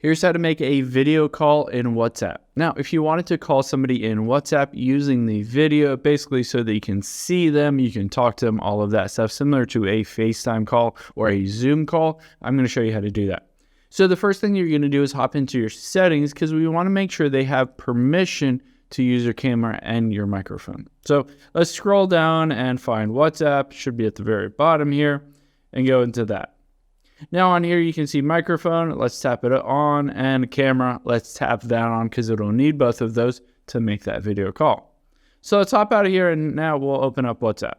Here's how to make a video call in WhatsApp. Now, if you wanted to call somebody in WhatsApp using the video, basically so that you can see them, you can talk to them, all of that stuff, similar to a FaceTime call or a Zoom call, I'm going to show you how to do that. So the first thing you're going to do is hop into your settings because we want to make sure they have permission to use your camera and your microphone. So let's scroll down and find WhatsApp, should be at the very bottom here, and go into that. Now on here, you can see microphone, let's tap it on, and camera, let's tap that on because it'll need both of those to make that video call. So let's hop out of here and now we'll open up WhatsApp.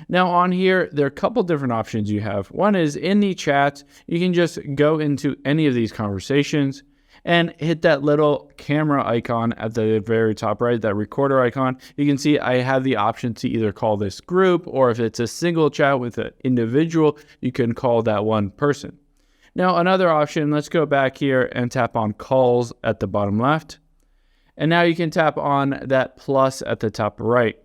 Now on here, there are a couple different options you have. One is in the chat, you can just go into any of these conversations and hit that little camera icon at the very top right, that recorder icon. You can see I have the option to either call this group, or if it's a single chat with an individual, you can call that one person. Now another option, let's go back here and tap on calls at the bottom left. And now you can tap on that plus at the top right.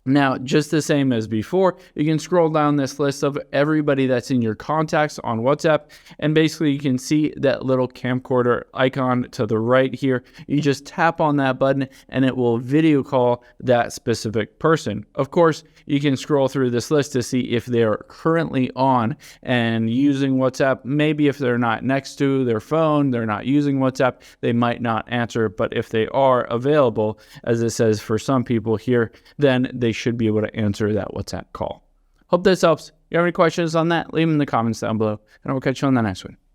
Now, just the same as before, you can scroll down this list of everybody that's in your contacts on WhatsApp, and basically you can see that little camcorder icon to the right here. You just tap on that button and it will video call that specific person. Of course, you can scroll through this list to see if they're currently on and using WhatsApp. Maybe if they're not next to their phone, they're not using WhatsApp, they might not answer, but if they are available, as it says for some people here, then they should be able to answer that WhatsApp call. Hope this helps. If you have any questions on that, leave them in the comments down below, and I will catch you on the next one.